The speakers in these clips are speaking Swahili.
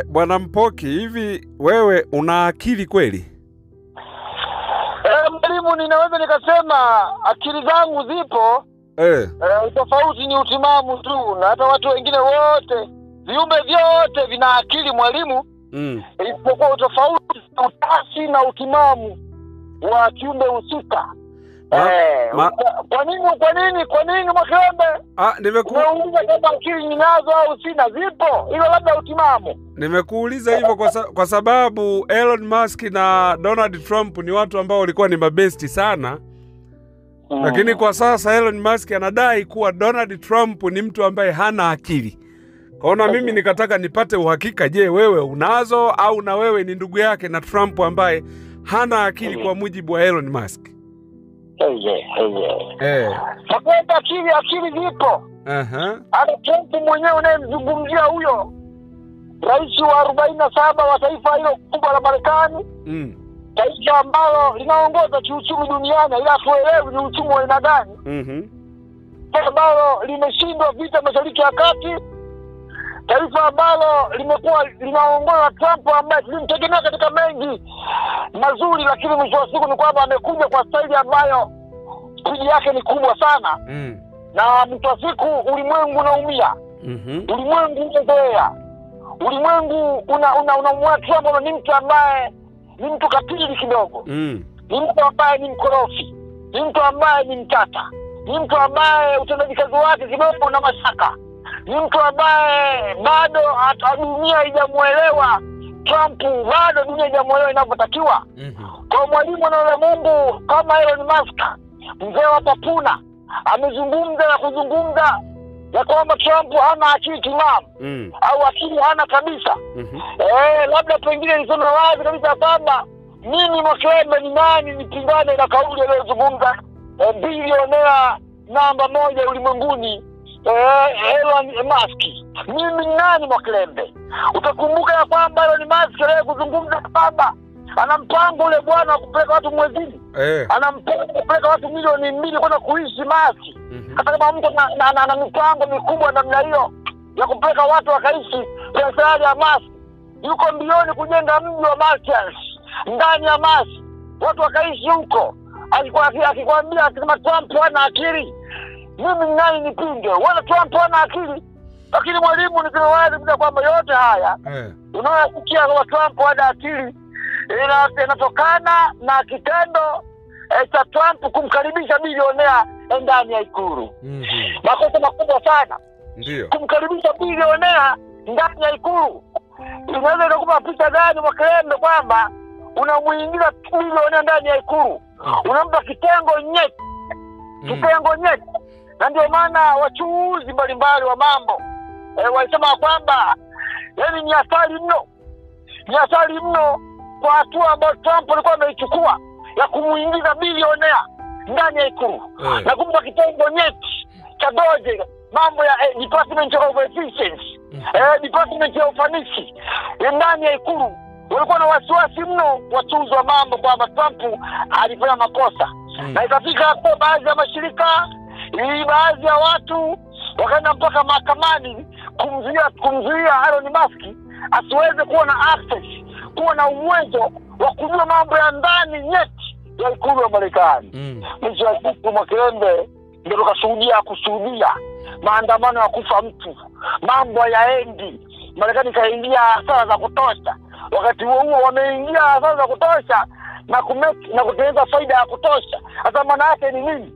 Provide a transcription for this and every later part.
Bwana Mpoki, hivi wewe una akili kweli? Mwalimu, ninaweza nikasema akili zangu zipo. Tofauti ni utimamu tu, na hata watu wengine wote, viumbe vyote vina akili mwalimu. Isipokuwa utofauti utasi na utimamu wa kiumbe husika. Kwa nini Mwakilembe? Nimekuuliza kama akili ninazo au sina. Zipo, hilo labda utimamu. Nimekuuliza hivyo kwa sababu Elon Musk na Donald Trump ni watu ambao walikuwa ni mabesti sana. Lakini kwa sasa Elon Musk anadai kuwa Donald Trump ni mtu ambaye hana akili. Kaona mimi nikataka nipate uhakika, je, wewe unazo au na wewe ni ndugu yake na Trump ambaye hana akili kwa mujibu wa Elon Musk? Nakwenda akili zipo. Hata Trump mwenyewe unayemzungumzia huyo rais wa 47 wa taifa hilo kubwa la Marekani, taifa ambalo linaongoza kiuchumi duniani, ila tuelewe ni uchumi wa aina gani, ambalo limeshindwa vita Mashariki ya Kati, taifa ambalo limekuwa linaongoza na Trump ambaye tulimtegemea katika mengi mazuri, lakini mwisho wa siku ni kwamba amekuja kwa staili ambayo spidi yake ni kubwa sana. Na mwisho wa siku ulimwengu unaumia. Ulimwengu unazoea. Ulimwengu unamwona Trump ni mtu ambaye ni mtu katili kidogo. Ni mtu ambaye ni mkorofi. Ni mtu ambaye ni mtata. Ni mtu ambaye utendaji kazi wake kidogo una mashaka. Ni mtu ambaye bado dunia haijamuelewa Trump, bado dunia haijamuelewa inavyotakiwa. Kwa mwalimu na Mungu kama Elon Musk, mzee wa papuna, amezungumza na kuzungumza ya kwamba Trump hana akili timamu, au akili hana kabisa. Labda pengine niseme wazi kabisa kwamba mimi Mwakilembe ni nani nipingane na kauli aliyozungumza bilionea namba 1 ulimwenguni Elon Musk. Mimi ni nani Mwakilembe? Utakumbuka ya kwamba Elon Musk leo kuzungumza kwamba ana mpango ule bwana wa kupeleka watu mwezini. Ana mpango kupeleka watu milioni 2 kwenda kuishi Mars. Hata kama mtu ana mipango mikubwa namna hiyo ya kupeleka watu wakaishi kwenye sayari ya Mars, yuko mbioni kujenga mji wa Martians ndani ya Mars, watu wakaishi huko. Akikwambia akisema Trump hana akili, mimi nani nipinge? Wala Trump hana akili. Lakini mwalimu, nikiwaza bila kwamba yote haya unaosikia kwa Trump hana akili inatokana na kitendo cha Trump kumkaribisha bilionea ndani ya Ikulu. Makosa makubwa sana. Ndio. Kumkaribisha bilionea ndani ya Ikulu. Inaweza kukupa picha gani Mwakilembe kwamba unamuingiza bilionea ndani ya Ikulu? Unampa kitengo nyeti. Kitengo nyeti. Na ndio maana wachuuzi mbalimbali wa mambo walisema kwamba yani ni hatari mno kwa hatua ambayo Trump alikuwa ameichukua ya kumuingiza bilionea ndani ya Ikulu na kumpa kitengo nyeti cha DOGE, mambo ya Department of Efficiency, Department ya ufanisi ndani ya Ikulu. Walikuwa na wasiwasi mno wachuuzi wa mambo kwamba Trump alifanya makosa. Na ikafika kwa baadhi ya mashirika, baadhi ya watu wakaenda mpaka mahakamani kumzuia Elon Musk asiweze kuwa na access, kuwa na uwezo wa kujua mambo ya ndani nyeti ya Ikulu ya Marekani. Mwisho wa siku Mwakilembe ndio kushuhudia maandamano ya kufa mtu, mambo yaendi. Marekani kaingia hasara za kutosha. Wakati huo wameingia hasara za kutosha na kutengeneza faida ya kutosha. Hata maana yake ni nini?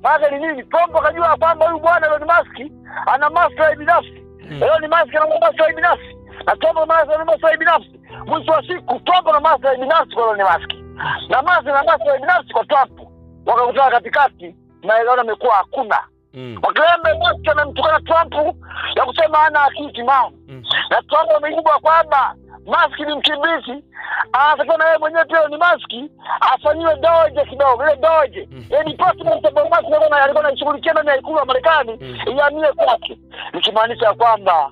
Maana ni nini? Trump akajua kwamba huyu bwana Elon Musk ana maslahi binafsi. Elon Musk ana maslahi binafsi. Na Trump ana maslahi binafsi. Mwisho wa siku Trump ana maslahi binafsi kwa Elon Musk. Na Musk ana maslahi binafsi kwa Trump. Wakakutana katikati na Elon amekuwa hakuna. Mwakilembe Musk anamtukana Trump ya kusema hana akili timamu. Na Trump amejibu kwamba Musk ni mkimbizi. Anataka na yeye mwenyewe pia ni Musk afanyiwe DOGE kidogo. Ile DOGE yani Department of Musk alikuwa anashughulikia ndani ya Ikulu ya Marekani iamie kwake. Nikimaanisha kwamba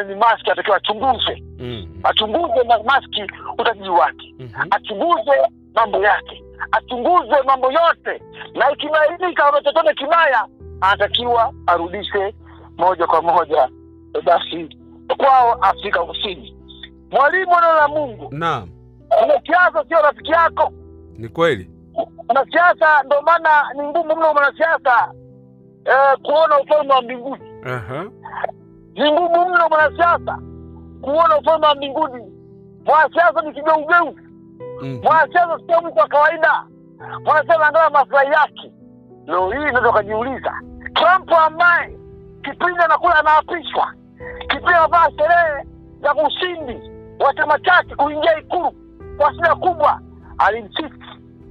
ni Musk atakiwa achunguze. Achunguze Musk utajiri wake. Achunguze mambo yake. Achunguze mambo yote. Na ikibainika ametenda kibaya, anatakiwa arudishe moja kwa moja basi kwao Afrika Kusini. Mwalimu na Mungu. Naam. Siasa sio rafiki yako. Ni kweli. Mwanasiasa ndio maana ni ngumu mno mwanasiasa kuona ufalme wa mbinguni. Ni ngumu mno mwanasiasa kuona ufalme wa mbinguni. Mwanasiasa ni kigeugeu. Mwanasiasa sio mtu wa kawaida. Mwanasiasa anaangalia maslahi yake. Leo hii ndio kujiuliza, Trump ambaye kipindi anakula anaapishwa, kipindi anafanya sherehe za ushindi wa chama chake kuingia Ikulu kwa shida kubwa, alimsifu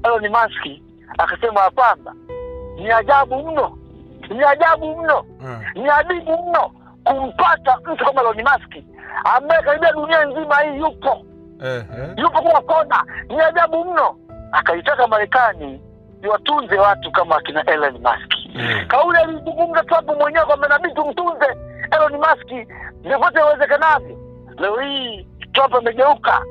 Elon Musk akasema hapana, ni ajabu mno, ni ajabu mno, ni adibu mno kumpata mtu kama Elon Musk ambaye karibia dunia nzima hii yupo yupo kwa kona. Ni ajabu mno. Akaitaka Marekani iwatunze watu kama kina Elon Musk. Kauli alizungumza Trump mwenyewe kwamba inabidi tumtunze Elon Musk vyote iwezekanavyo. Leo hii Trump amegeuka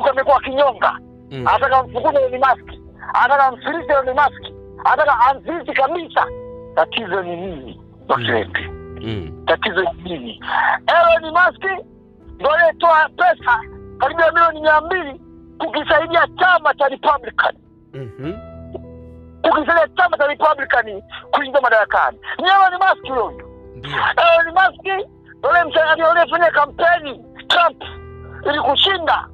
amekuwa kinyonga. Anataka mfukuze Elon Musk, anataka mfilisi Elon Musk, anataka anzisi kabisa. Tatizo ni nini? Bakirete. Tatizo ni nini? Elon Musk ndio alitoa pesa karibia milioni 200 kukisaidia chama cha Republican. Kukisaidia chama cha Republican kuingia madarakani. Ni Elon Musk huyo. Elon Musk ndio msaidizi aliyefanya kampeni Trump ili kushinda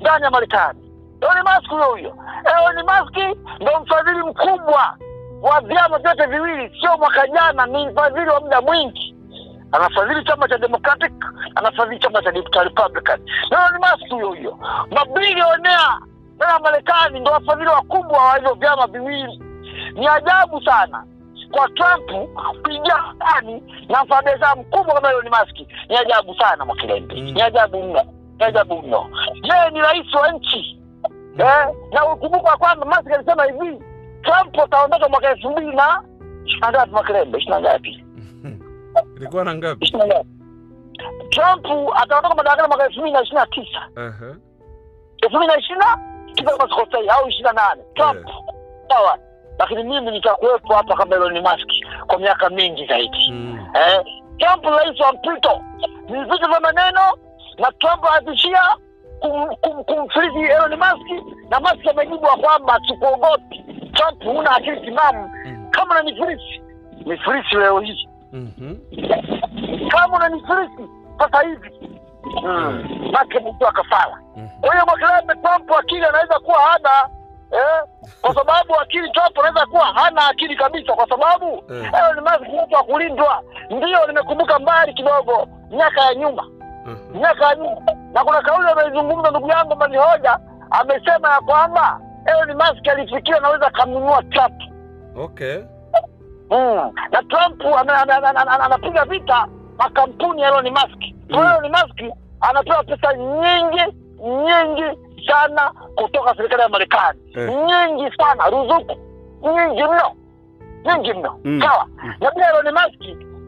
ndani ya Marekani. Elon Musk huyo. Elon Musk ndio mfadhili mkubwa wa vyama vyote viwili, sio mwaka jana, ni mfadhili wa muda mwingi. Anafadhili chama cha Democratic, anafadhili chama cha Republican. Elon Musk huyo. Mabilionea na Marekani ndio wafadhili wakubwa wa hivyo vyama viwili. Ni ajabu sana kwa Trump kuingia ndani na mfadhili mkubwa kama Elon Musk. Ni ajabu sana Mwakilembe. Ni ajabu mno. Ni ajabu mno. Yeye ni rais wa nchi. Na ukumbuka kwamba Musk alisema hivi, Trump ataondoka mwaka 2023 Mwakilembe. 20 ngapi? Ilikuwa na ngapi? Trump ataondoka madarakani mwaka 2029. 2020 kidogo masikosei au 28. Trump. Sawa. Lakini mimi nitakuwepo hapa kama Elon Musk kwa miaka mingi zaidi. Trump rais wa mpito. Ni vitu vya maneno na Trump atishia kumfriji Elon Musk, na Musk amejibu kwamba sikuogopi. Trump huna akili timamu. Kama unanifrisi leo hii. Kama unanifrisi sasa hivi. Musk mtu akafala. Kwa hiyo Mwakilembe, Trump akili anaweza kuwa hana kwa sababu akili Trump anaweza kuwa hana akili kabisa, kwa sababu Elon Musk ni mtu wa kulindwa. Ndio nimekumbuka mbali kidogo miaka ya nyuma. Na kuna kauli amezungumza ndugu yangu Malihoja, amesema ya kwamba Elon Musk alifikiria anaweza kumnunua Trump. Na Trump anapiga vita makampuni ya Elon Musk. Elon Musk anapewa pesa nyingi sana kutoka serikali ya Marekani. Nyingi sana, ruzuku nyingi mno. Sawa. Na pia Elon Musk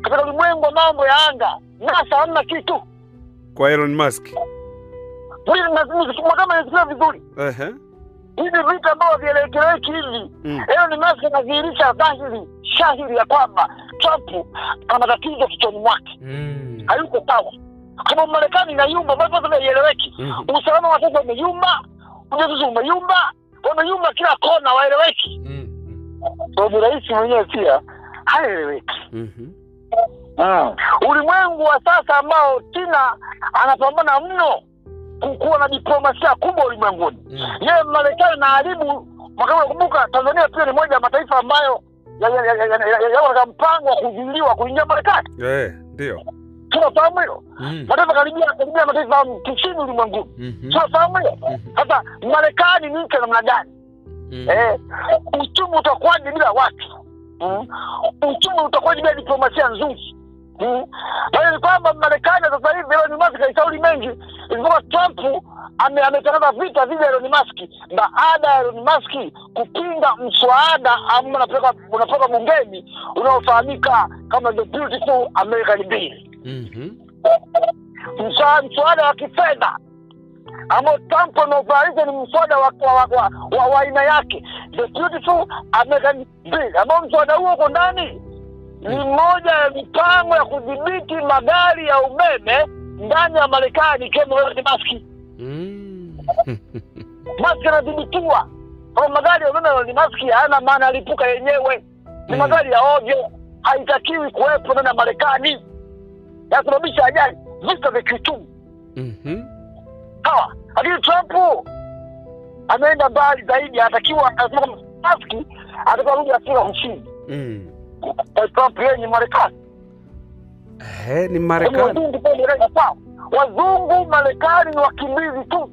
katika ulimwengu wa mambo ya anga, NASA hamna kitu kwa Elon Musk. Kama nisikia vizuri. Hivi vitu ambavyo vieleweki hivi. Elon Musk anadhihirisha shahiri ya kwamba Trump ana tatizo kichwani mwake. Hayuko sawa. Kama Marekani inayumba, bado haieleweki. Usalama wa taifa umeyumba, ujenzi umeyumba, wameyumba kila kona, waeleweki. Ndio rais mwenyewe pia haeleweki. Ulimwengu wa sasa ambao China anapambana mno kuwa na diplomasia kubwa ulimwenguni. Yeye Marekani na haribu makao. Kumbuka Tanzania pia ni moja ya mataifa ambayo yana mpango wa kuzuiliwa kuingia Marekani. Ndio. Tunafahamu hilo. Mataifa karibia mataifa 90 ulimwenguni. Tunafahamu hilo. Sasa Marekani ni nchi namna gani? Uchumi utakuwaje bila watu? Uchumi utakuwaje bila diplomasia nzuri? Ni kwamba Marekani sasa hivi Elon Musk kaishauri mengi, ilikuwa Trump ametangaza vita dhidi ya Elon Musk baada ya Elon Musk kupinga mswada ambao unatoka bungeni unaofahamika kama the Beautiful American Bill. Mswada wa kifedha ambao Trump anaofanisha ni mswada wa aina yake, the Beautiful American Bill, ambao mswada huo uko ndani ni moja ya mipango ya kudhibiti magari ya umeme ndani ya Marekani ikiwemo Elon Musk. Musk anadhibitiwa. Kwa magari ya umeme ya Elon Musk hayana maana alipuka yenyewe. Ni magari ya ovyo, haitakiwi kuwepo ndani ya Marekani. Yanasababisha ajali, visa vya kiuchumi. Sawa, lakini Trump ameenda mbali zaidi, anatakiwa Musk atakuwa rudi Afrika Kusini. Trump yeye ni Marekani. Ni Marekani. Wazungu Marekani ni wakimbizi tu.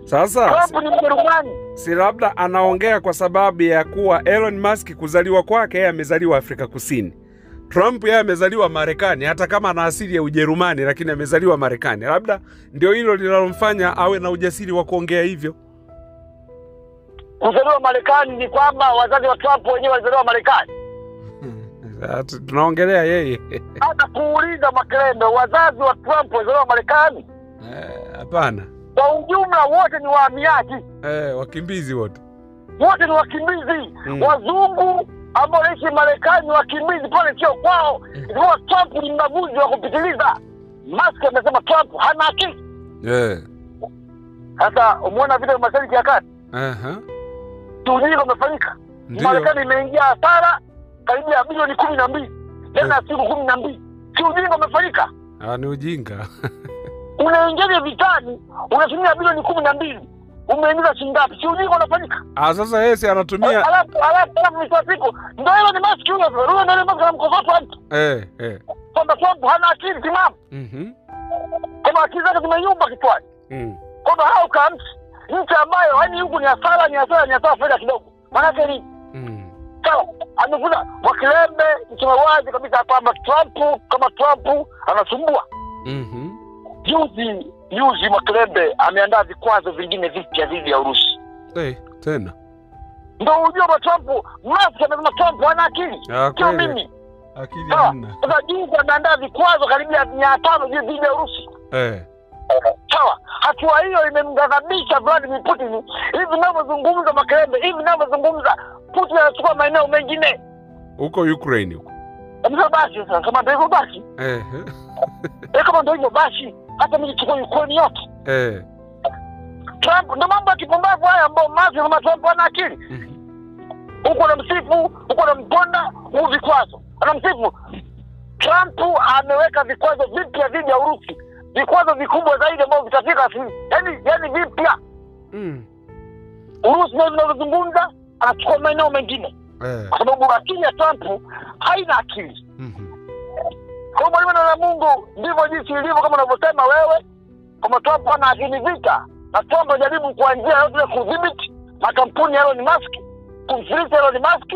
Sasa Trump ni Mjerumani. Si labda anaongea kwa sababu ya kuwa Elon Musk kuzaliwa kwake yeye amezaliwa Afrika Kusini. Trump yeye amezaliwa Marekani, hata kama ana asili ya Ujerumani lakini amezaliwa Marekani. Labda ndio hilo linalomfanya awe na ujasiri wa kuongea hivyo. Kuzaliwa Marekani ni kwamba wazazi wa Trump wenyewe walizaliwa Marekani. Tunaongelea yeye. Hata kuuliza Makelendo, wazazi wa Trump walizaliwa Marekani? Hapana. Kwa ujumla wote ni wahamiaji. Wakimbizi wote. Wote ni wakimbizi. Wazungu ambao wanaishi Marekani wakimbizi pale sio kwao. Kwa Trump ni mbaguzi wa kupitiliza. Musk amesema Trump hana akili. Sasa umeona vile Mashariki ya Kati? Ujinga umefanyika. Marekani imeingia hasara karibu ya bilioni 12. Tena siku 12. Si ujinga umefanyika? Ni ujinga. Unaingia vitani, unatumia bilioni 12. Umeingiza shilingi ngapi? Si ujinga unafanyika? Sasa yeye si anatumia. Alafu msafiko. Ndio hilo ni Musk huyo. Huyo ndio Musk anamkosoa watu. Kwamba Trump hana akili timamu. Kama akili zake zimeyumba kichwani. Kwamba hao kama mtu ambaye yani huko ni hasara faida kidogo. Maana ni sawa, amekuja Mwakilembe mchezaji kabisa kwamba Trump anasumbua. Juzi Mwakilembe ameandaa vikwazo vingine vipya dhidi ya Urusi. Tena. Ndio ujio Trump, Musk anasema Trump hana akili. Sio mimi. Akili hana. Sasa juzi ameandaa vikwazo karibia 500 dhidi ya Urusi. Sawa, hatua hiyo imemghadhabisha Vladimir Putin. Hivi ninavyozungumza Makelele, hivi ninavyozungumza Putin anachukua maeneo mengine huko Ukraine huko. Ndio basi sasa, kama ndio hivyo basi. Kama ndio hivyo basi, hata mimi nichukue Ukraine yote. Trump ndio mambo ya kipumbavu haya ambao Musk kama Trump ana akili. Huko na msifu, huko na mponda, vikwazo. Anamsifu. Trump ameweka vikwazo vipya dhidi ya Urusi. Vikwazo vikubwa zaidi ambavyo vitafika yani vipya. Urusi ndio inazungumza, anachukua maeneo mengine. Kwa sababu akili ya Trump haina akili. Kwa mwalimu na Mungu ndivyo jinsi ilivyo kama unavyosema wewe. Kama Trump ana akili vita, na Trump anajaribu kwa njia yote kudhibiti makampuni ya Elon Musk, kumfilisi Elon Musk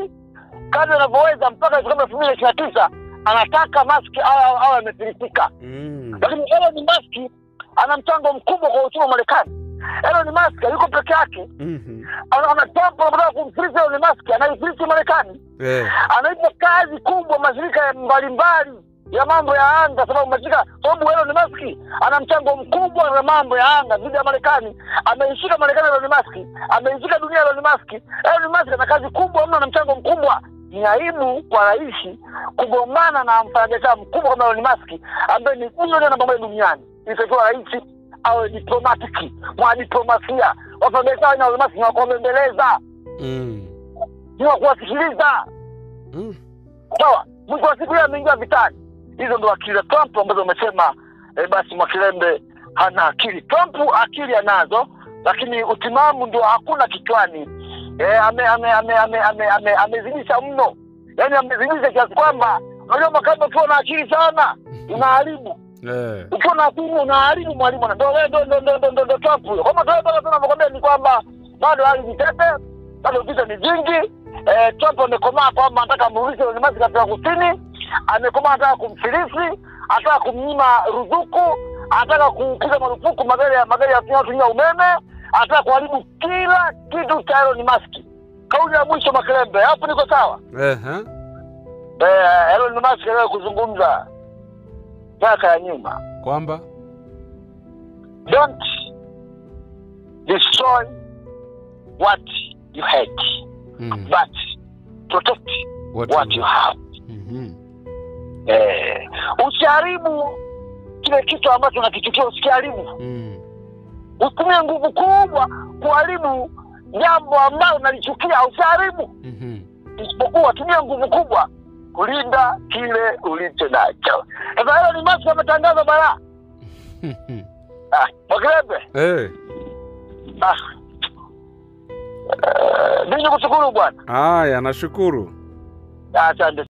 kadri anavyoweza mpaka kama 2029 anataka Musk awe amefilisika. Lakini Elon Musk ana mchango mkubwa kwa uchumi wa Marekani. Elon Musk yuko peke yake. Ana Trump anataka kumfilisi Elon Musk, anaifilisi Marekani. Anaipa kazi kubwa mashirika mbalimbali ya mambo ya anga, sababu Elon Musk ana mchango mkubwa na mambo ya anga dhidi ya Marekani. Ameishika Marekani Elon Musk, ameishika dunia Elon Musk. Elon Musk ana kazi kubwa mno na mchango mkubwa. Ni aibu kwa rais kugombana na mfanyabiashara mkubwa kama Elon Musk ambaye ni bilioni namba 1 duniani. Ilitakiwa rais awe diplomatiki, mwa diplomasia. Wafanyabiashara na Elon Musk ni wakuombeleza. Ni wakuwasikiliza. Sawa, mwisho wa siku ameingia vitani. Hizo ndo akili za Trump ambazo wamesema basi Mwakilembe hana akili. Trump akili anazo, lakini utimamu ndio hakuna kichwani. Amezidisha mno. Yaani amezidisha kiasi kwamba unajua Mwakilembe ukiwa na akili sana unaharibu. Ukiwa na akili unaharibu mwalimu. Ndio Trump huyo. Kama Trump anakwambia ni kwamba bado hali ni tete, bado vita ni vingi. Trump amekomaa kwamba anataka mrudishe Elon Musk Afrika Kusini. Amekomaa anataka kumfilisi, anataka kumnyima ruzuku, anataka kupiga marufuku magari yanayotumia umeme, anataka kuharibu kila kitu cha Elon Musk. Kauli ya mwisho Makelele, hapo niko sawa? Elon Musk leo kuzungumza miaka ya nyuma kwamba don't destroy what you hate, but protect what you have. Usiharibu kile kitu ambacho unakichukia, usiharibu. Usitumie nguvu kubwa kuharibu jambo ambalo unalichukia, usiharibu. Isipokuwa tumia nguvu kubwa kulinda kile ulicho nacho. Sasa Elon Musk ametangaza balaa. Makelebe. Mimi nikushukuru bwana. Haya, nashukuru. Asante.